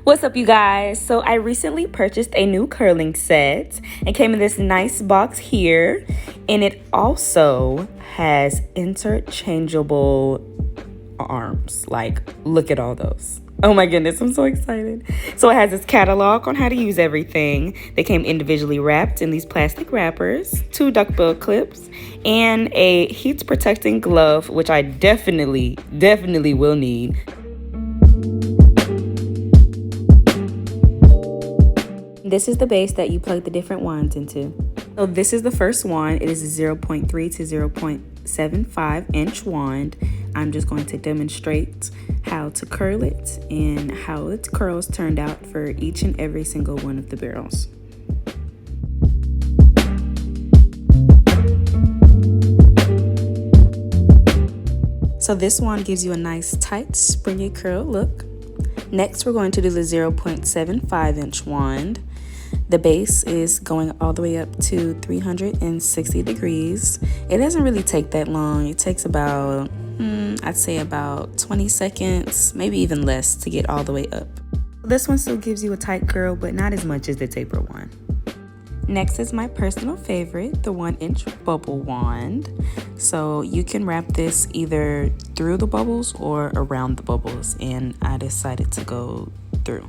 What's up, you guys? So I recently purchased a new curling set. It came in this nice box here, and it also has interchangeable arms. Like, look at all those. Oh my goodness, I'm so excited. So it has this catalog on how to use everything. They came individually wrapped in these plastic wrappers, 2 duckbill clips, and a heat protecting glove, which I definitely will need. This is the base that you plug the different wands into. So this is the first wand. It is a 0.3 to 0.75 inch wand. I'm just going to demonstrate how to curl it and how its curls turned out for each and every single one of the barrels. So this wand gives you a nice tight springy curl look. Next, we're going to do the 0.75 inch wand. The base is going all the way up to 360 degrees. It doesn't really take that long. It takes about, I'd say about 20 seconds, maybe even less to get all the way up. This one still gives you a tight curl, but not as much as the taper one. Next is my personal favorite, the 1-inch bubble wand. So you can wrap this either through the bubbles or around the bubbles, and I decided to go through.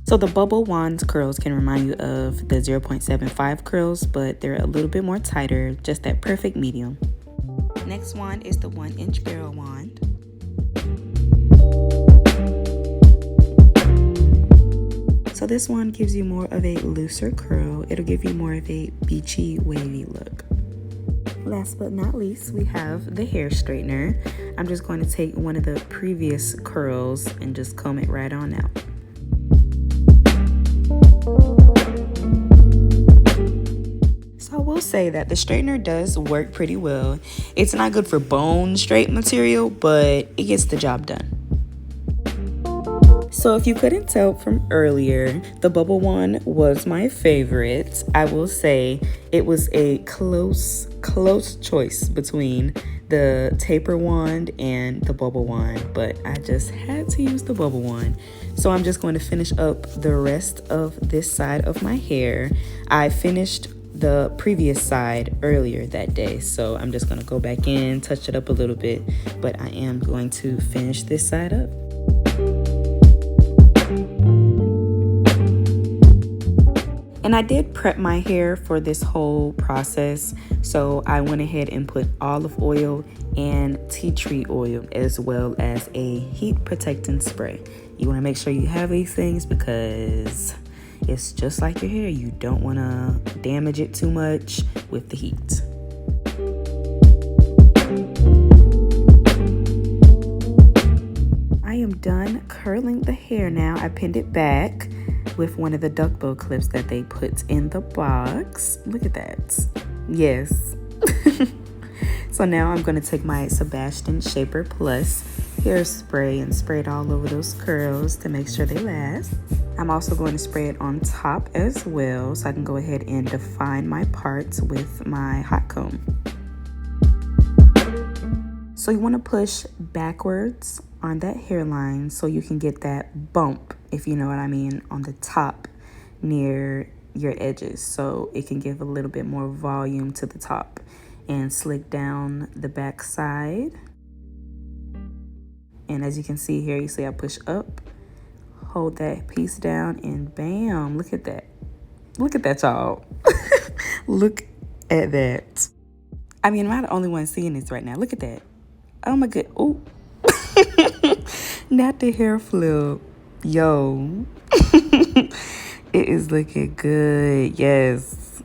So the bubble wand curls can remind you of the 0.75 curls, but they're a little bit more tighter, just that perfect medium. Next wand is the 1-inch barrel wand. So this one gives you more of a looser curl. It'll give you more of a beachy, wavy look. Last but not least, we have the hair straightener. I'm just going to take one of the previous curls and just comb it right on out. So I will say that the straightener does work pretty well. It's not good for bone straight material, but it gets the job done. So if you couldn't tell from earlier, the bubble wand was my favorite. I will say it was a close choice between the taper wand and the bubble wand, but I just had to use the bubble wand. So I'm just going to finish up the rest of this side of my hair. I finished the previous side earlier that day, so I'm just going to go back in, touch it up a little bit, but I am going to finish this side up. And I did prep my hair for this whole process, so I went ahead and put olive oil and tea tree oil, as well as a heat protecting spray. You want to make sure you have these things because it's just like your hair. You don't want to damage it too much with the heat. I am done curling the hair now. I pinned it back with one of the duckbill clips that they put in the box. Look at that. Yes. So now I'm going to take my Sebastian Shaper Plus hairspray and spray it all over those curls to make sure they last. I'm also going to spray it on top as well, so I can go ahead and define my parts with my hot comb. So you want to push backwards on that hairline so you can get that bump, if you know what I mean, on the top near your edges, so it can give a little bit more volume to the top, and slick down the back side. And as you can see here, you see I push up, hold that piece down, and bam, look at that. Look at that, y'all. Look at that. I mean, am I the only one seeing this right now? Look at that. Oh my god. Oh. Not the hair flip. Yo. It is looking good. Yes.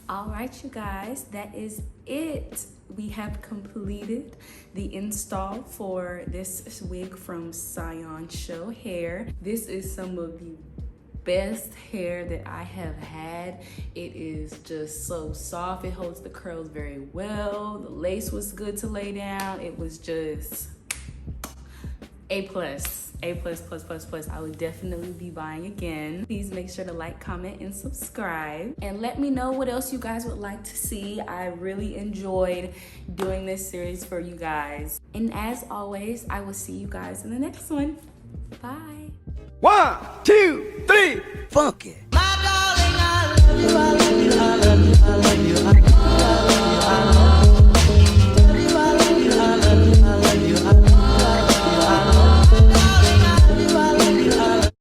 All right, you guys, that is it. We have completed the install for this wig from Siyun Show Hair. This is some of the best hair that I have had. It is just so soft. It holds the curls very well. The lace was good to lay down. It was just A+. A++++. I would definitely be buying again. Please make sure to like, comment, and subscribe. And let me know what else you guys would like to see. I really enjoyed doing this series for you guys. And as always, I will see you guys in the next one. Bye. 1, 2, 3, funky. My darling, I love you, I love you, I love you, I love you.